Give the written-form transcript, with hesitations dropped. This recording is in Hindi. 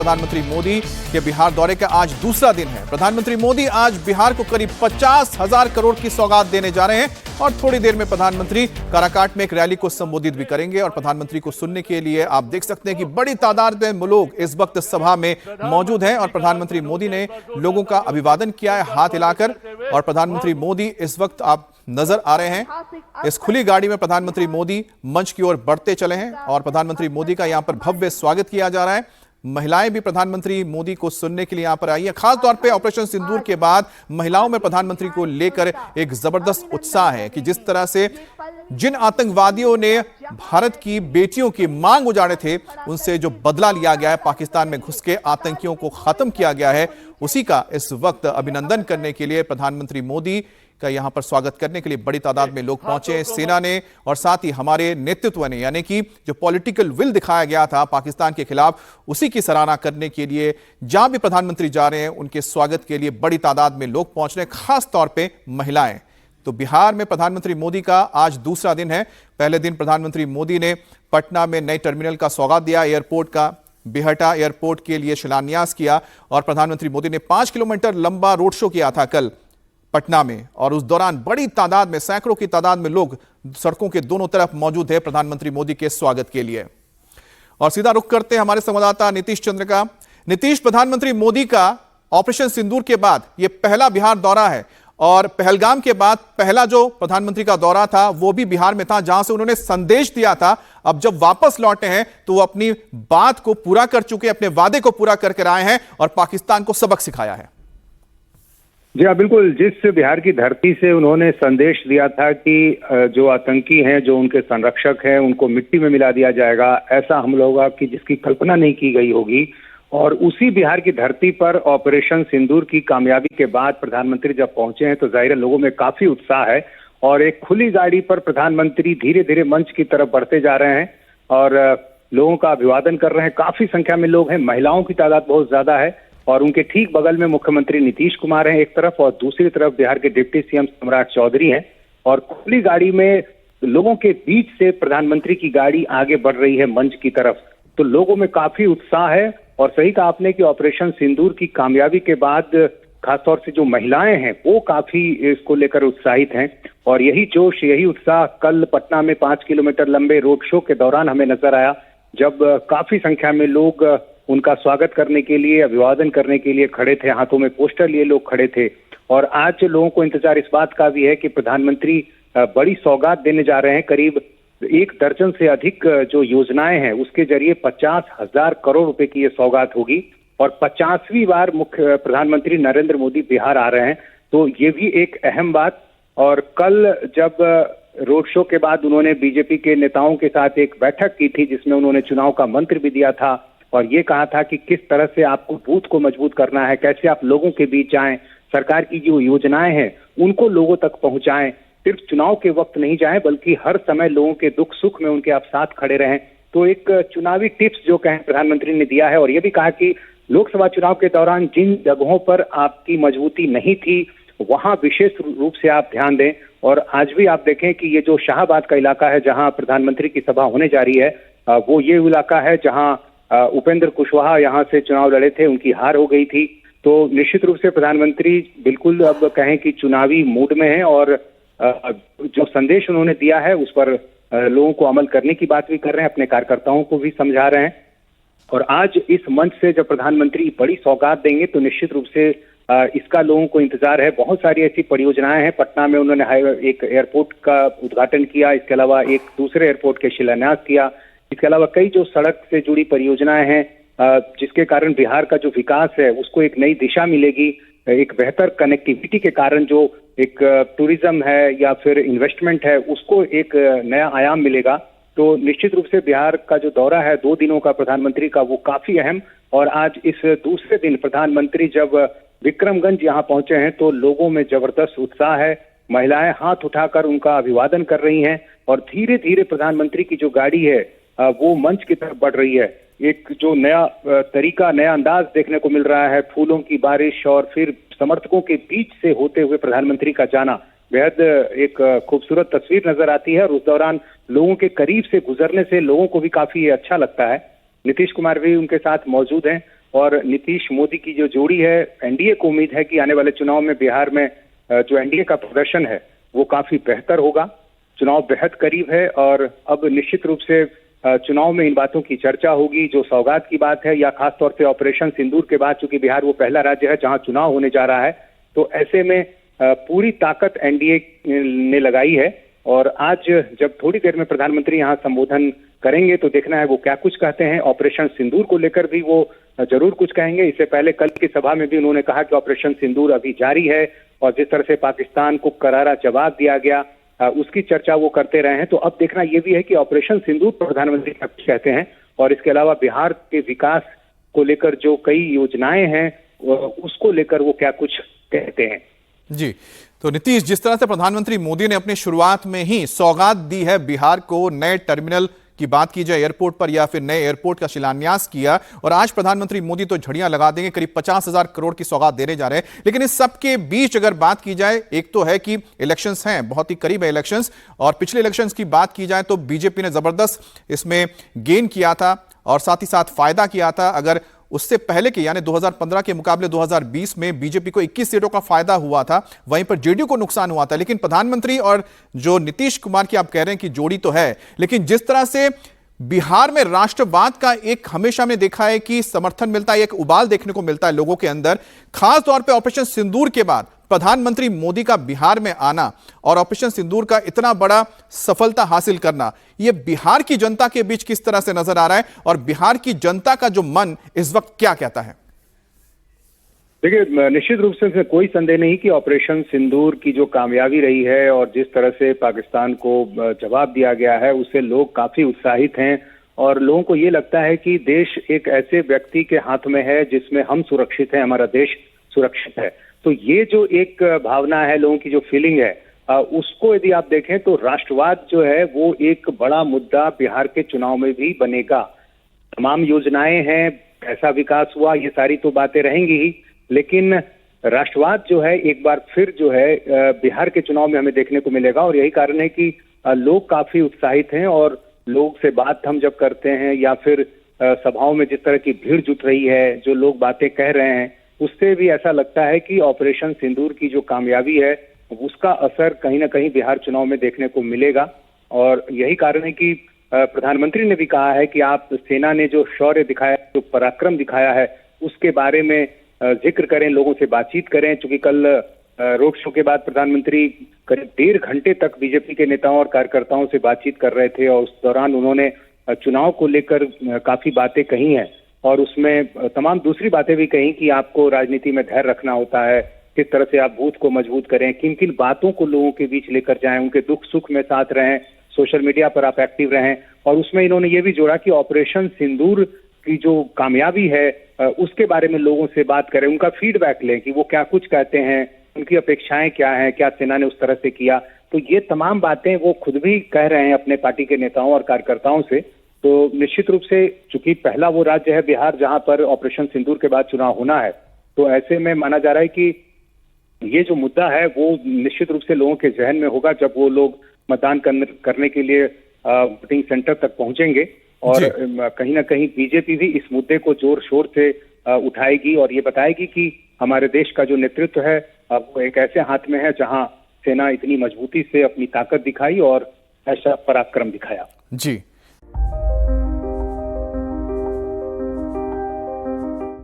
प्रधानमंत्री मोदी के बिहार दौरे का आज दूसरा दिन है। प्रधानमंत्री मोदी आज बिहार को करीब 50,000 करोड़ की सौगात देने जा रहे हैं और थोड़ी देर में प्रधानमंत्री काराकाट में एक रैली को संबोधित भी करेंगे। और प्रधानमंत्री को सुनने के लिए आप देख सकते हैं कि बड़ी तादाद में लोग इस वक्त सभा में मौजूद हैं और प्रधानमंत्री मोदी ने लोगों का अभिवादन किया है हाथ हिलाकर। और प्रधानमंत्री मोदी इस वक्त आप नजर आ रहे हैं, इस खुली गाड़ी में प्रधानमंत्री मोदी मंच की ओर बढ़ते चले हैं और प्रधानमंत्री मोदी का यहां पर भव्य स्वागत किया जा रहा है। महिलाएं भी प्रधानमंत्री मोदी को सुनने के लिए यहां पर आई हैं। खास तौर पे ऑपरेशन सिंदूर के बाद महिलाओं में प्रधानमंत्री को लेकर एक जबरदस्त उत्साह है कि जिस तरह से जिन आतंकवादियों ने भारत की बेटियों की मांग उजाड़े थे, उनसे जो बदला लिया गया है, पाकिस्तान में घुस के आतंकियों को खत्म किया गया है, उसी का इस वक्त अभिनंदन करने के लिए प्रधानमंत्री मोदी का यहां पर स्वागत करने के लिए बड़ी तादाद में लोग पहुंचे। सेना ने और साथ ही हमारे नेतृत्व ने, यानी कि जो पॉलिटिकल विल दिखाया गया था पाकिस्तान के खिलाफ, उसी की सराहना करने के लिए जहां भी प्रधानमंत्री जा रहे हैं उनके स्वागत के लिए बड़ी तादाद में लोग पहुंच रहे हैं, खास तौर पे महिलाएं। तो बिहार में प्रधानमंत्री मोदी का आज दूसरा दिन है। पहले दिन प्रधानमंत्री मोदी ने पटना में नए टर्मिनल का सौगात दिया, एयरपोर्ट का, बिहटा एयरपोर्ट के लिए शिलान्यास किया और प्रधानमंत्री मोदी ने 5 किलोमीटर लंबा रोड शो किया था कल पटना में। और उस दौरान बड़ी तादाद में, सैकड़ों की तादाद में लोग सड़कों के दोनों तरफ मौजूद है प्रधानमंत्री मोदी के स्वागत के लिए। और सीधा रुख करते हैं हमारे संवाददाता नीतीश चंद्र का। नीतीश, प्रधानमंत्री मोदी का ऑपरेशन सिंदूर के बाद यह पहला बिहार दौरा है और पहलगाम के बाद पहला जो प्रधानमंत्री का दौरा था वो भी बिहार में था, जहां से उन्होंने संदेश दिया था। अब जब वापस लौटे हैं तो वो अपनी बात को पूरा कर चुके, अपने वादे को पूरा करके आए हैं और पाकिस्तान को सबक सिखाया है। जी हाँ, बिल्कुल। जिस बिहार की धरती से उन्होंने संदेश दिया था कि जो आतंकी हैं, जो उनके संरक्षक हैं, उनको मिट्टी में मिला दिया जाएगा, ऐसा हमला होगा कि जिसकी कल्पना नहीं की गई होगी। और उसी बिहार की धरती पर ऑपरेशन सिंदूर की कामयाबी के बाद प्रधानमंत्री जब पहुंचे हैं तो जाहिर है लोगों में काफी उत्साह है और एक खुली गाड़ी पर प्रधानमंत्री धीरे धीरे मंच की तरफ बढ़ते जा रहे हैं और लोगों का अभिवादन कर रहे हैं। काफी संख्या में लोग हैं, महिलाओं की तादाद बहुत ज्यादा है और उनके ठीक बगल में मुख्यमंत्री नीतीश कुमार हैं एक तरफ और दूसरी तरफ बिहार के डिप्टी सीएम सम्राट चौधरी हैं। और खुली गाड़ी में लोगों के बीच से प्रधानमंत्री की गाड़ी आगे बढ़ रही है मंच की तरफ। तो लोगों में काफी उत्साह है और सही कहा आपने कि ऑपरेशन सिंदूर की कामयाबी के बाद खासतौर से जो महिलाएं हैं वो काफी इसको लेकर उत्साहित हैं। और यही जोश, यही उत्साह कल पटना में 5 किलोमीटर लंबे रोड शो के दौरान हमें नजर आया, जब काफी संख्या में लोग उनका स्वागत करने के लिए, अभिवादन करने के लिए खड़े थे, हाथों में पोस्टर लिए लोग खड़े थे। और आज लोगों को इंतजार इस बात का भी है कि प्रधानमंत्री बड़ी सौगात देने जा रहे हैं। करीब 1 दर्जन से अधिक जो योजनाएं हैं उसके जरिए 50,000 करोड़ रुपए की ये सौगात होगी और 50वीं बार मुख्य प्रधानमंत्री नरेंद्र मोदी बिहार आ रहे हैं, तो ये भी एक अहम बात। और कल जब रोड शो के बाद उन्होंने बीजेपी के नेताओं के साथ एक बैठक की थी जिसमें उन्होंने चुनाव का मंत्र भी दिया था और ये कहा था कि किस तरह से आपको बूथ को मजबूत करना है, कैसे आप लोगों के बीच जाएं, सरकार की जो योजनाएं हैं उनको लोगों तक पहुंचाएं, सिर्फ चुनाव के वक्त नहीं जाएं बल्कि हर समय लोगों के दुख सुख में उनके आप साथ खड़े रहें। तो एक चुनावी टिप्स जो कहें प्रधानमंत्री ने दिया है और ये भी कहा कि लोकसभा चुनाव के दौरान जिन जगहों पर आपकी मजबूती नहीं थी वहां विशेष रूप से आप ध्यान दें। और आज भी आप देखें कि ये जो शाहबाद का इलाका है जहां प्रधानमंत्री की सभा होने जा रही है, वो ये इलाका है जहां उपेंद्र कुशवाहा यहाँ से चुनाव लड़े थे, उनकी हार हो गई थी। तो निश्चित रूप से प्रधानमंत्री बिल्कुल अब कहें कि चुनावी मूड में है और जो संदेश उन्होंने दिया है उस पर लोगों को अमल करने की बात भी कर रहे हैं, अपने कार्यकर्ताओं को भी समझा रहे हैं। और आज इस मंच से जब प्रधानमंत्री बड़ी सौगात देंगे तो निश्चित रूप से इसका लोगों को इंतजार है। बहुत सारी ऐसी परियोजनाएं हैं। पटना में उन्होंने एक एयरपोर्ट का उद्घाटन किया, इसके अलावा एक दूसरे एयरपोर्ट के शिलान्यास किया, इसके अलावा कई जो सड़क से जुड़ी परियोजनाएं हैं जिसके कारण बिहार का जो विकास है उसको एक नई दिशा मिलेगी। एक बेहतर कनेक्टिविटी के कारण जो एक टूरिज्म है या फिर इन्वेस्टमेंट है उसको एक नया आयाम मिलेगा। तो निश्चित रूप से बिहार का जो दौरा है 2 दिनों का प्रधानमंत्री का, वो काफी अहम। और आज इस दूसरे दिन प्रधानमंत्री जब विक्रमगंज यहाँ पहुंचे हैं तो लोगों में जबरदस्त उत्साह है। महिलाएं हाथ उठाकर उनका अभिवादन कर रही हैं और धीरे धीरे प्रधानमंत्री की जो गाड़ी है वो मंच की तरफ बढ़ रही है। एक जो नया तरीका, नया अंदाज देखने को मिल रहा है, फूलों की बारिश और फिर समर्थकों के बीच से होते हुए प्रधानमंत्री का जाना, बेहद एक खूबसूरत तस्वीर नजर आती है। और उस दौरान लोगों के करीब से गुजरने से लोगों को भी काफी अच्छा लगता है। नीतीश कुमार भी उनके साथ मौजूद हैं और नीतीश मोदी की जो जोड़ी है, एनडीए को उम्मीद है कि आने वाले चुनाव में बिहार में जो एनडीए का प्रदर्शन है वो काफी बेहतर होगा। चुनाव बेहद करीब है और अब निश्चित रूप से चुनाव में इन बातों की चर्चा होगी। जो सौगात की बात है या खासतौर से ऑपरेशन सिंदूर के बाद, चूंकि बिहार वो पहला राज्य है जहां चुनाव होने जा रहा है, तो ऐसे में पूरी ताकत एनडीए ने लगाई है। और आज जब थोड़ी देर में प्रधानमंत्री यहां संबोधन करेंगे तो देखना है वो क्या कुछ कहते हैं। ऑपरेशन सिंदूर को लेकर भी वो जरूर कुछ कहेंगे। इससे पहले कल की सभा में भी उन्होंने कहा कि ऑपरेशन सिंदूर अभी जारी है और जिस तरह से पाकिस्तान को करारा जवाब दिया गया उसकी चर्चा वो करते रहे हैं। तो अब देखना ये भी है कि ऑपरेशन सिंदूर प्रधानमंत्री क्या कुछ कहते हैं और इसके अलावा बिहार के विकास को लेकर जो कई योजनाएं हैं उसको लेकर वो क्या कुछ कहते हैं। जी, तो नीतीश, जिस तरह से प्रधानमंत्री मोदी ने अपनी शुरुआत में ही सौगात दी है बिहार को, नए टर्मिनल की बात की जाए एयरपोर्ट पर या फिर नए एयरपोर्ट का शिलान्यास किया, और आज प्रधानमंत्री मोदी तो झड़ियां लगा देंगे, करीब 50,000 करोड़ की सौगात देने जा रहे हैं। लेकिन इस सब के बीच अगर बात की जाए, एक तो है कि इलेक्शंस हैं, बहुत ही करीब है इलेक्शंस, और पिछले इलेक्शंस की बात की जाए तो बीजेपी ने जबरदस्त इसमें गेन किया था और साथ ही साथ फायदा किया था। अगर उससे पहले के यानी 2015 के मुकाबले 2020 में बीजेपी को 21 सीटों का फायदा हुआ था, वहीं पर जेडीयू को नुकसान हुआ था। लेकिन प्रधानमंत्री और जो नीतीश कुमार की आप कह रहे हैं कि जोड़ी तो है, लेकिन जिस तरह से बिहार में राष्ट्रवाद का एक हमेशा हमने देखा है कि समर्थन मिलता है, एक उबाल देखने को मिलता है लोगों के अंदर, खास तौर पे ऑपरेशन सिंदूर के बाद प्रधानमंत्री मोदी का बिहार में आना और ऑपरेशन सिंदूर का इतना बड़ा सफलता हासिल करना, यह बिहार की जनता के बीच किस तरह से नजर आ रहा है और बिहार की जनता का जो मन इस वक्त क्या कहता है? देखिए, निश्चित रूप से इसमें कोई संदेह नहीं कि ऑपरेशन सिंदूर की जो कामयाबी रही है और जिस तरह से पाकिस्तान को जवाब दिया गया है उससे लोग काफी उत्साहित हैं और लोगों को ये लगता है कि देश एक ऐसे व्यक्ति के हाथ में है जिसमें हम सुरक्षित हैं, हमारा देश सुरक्षित है। तो ये जो एक भावना है, लोगों की जो फीलिंग है, उसको यदि आप देखें तो राष्ट्रवाद जो है वो एक बड़ा मुद्दा बिहार के चुनाव में भी बनेगा। तमाम योजनाएं हैं, कैसा विकास हुआ, ये सारी तो बातें रहेंगी ही, लेकिन राष्ट्रवाद जो है एक बार फिर जो है बिहार के चुनाव में हमें देखने को मिलेगा। और यही कारण है कि लोग काफी उत्साहित हैं और लोग से बात हम जब करते हैं या फिर सभाओं में जिस तरह की भीड़ जुट रही है, जो लोग बातें कह रहे हैं, उससे भी ऐसा लगता है कि ऑपरेशन सिंदूर की जो कामयाबी है उसका असर कहीं ना कहीं बिहार चुनाव में देखने को मिलेगा। और यही कारण है कि प्रधानमंत्री ने भी कहा है कि आप सेना ने जो शौर्य दिखाया, जो पराक्रम दिखाया है, उसके बारे में जिक्र करें, लोगों से बातचीत करें। चूंकि कल रोड शो के बाद प्रधानमंत्री करीब 1.5 घंटे तक बीजेपी के नेताओं और कार्यकर्ताओं से बातचीत कर रहे थे और उस दौरान उन्होंने चुनाव को लेकर काफी बातें कही हैं और उसमें तमाम दूसरी बातें भी कही कि आपको राजनीति में धैर्य रखना होता है, किस तरह से आप बूथ को मजबूत करें, किन किन बातों को लोगों के बीच लेकर जाएं, उनके दुख सुख में साथ रहें, सोशल मीडिया पर आप एक्टिव रहें। और उसमें इन्होंने ये भी जोड़ा कि ऑपरेशन सिंदूर की जो कामयाबी है उसके बारे में लोगों से बात करें, उनका फीडबैक लें कि वो क्या कुछ कहते हैं, उनकी अपेक्षाएं क्या हैं, क्या सेना ने उस तरह से किया। तो ये तमाम बातें वो खुद भी कह रहे हैं अपने पार्टी के नेताओं और कार्यकर्ताओं से। तो निश्चित रूप से चूंकि पहला वो राज्य है बिहार जहां पर ऑपरेशन सिंदूर के बाद चुनाव होना है, तो ऐसे में माना जा रहा है कि ये जो मुद्दा है वो निश्चित रूप से लोगों के जहन में होगा जब वो लोग मतदान करने के लिए वोटिंग सेंटर तक पहुंचेंगे। और कहीं ना कहीं बीजेपी भी इस मुद्दे को जोर शोर से उठाएगी और ये बताएगी कि हमारे देश का जो नेतृत्व है वो एक ऐसे हाथ में है जहां सेना इतनी मजबूती से अपनी ताकत दिखाई और ऐसा पराक्रम दिखाया। जी।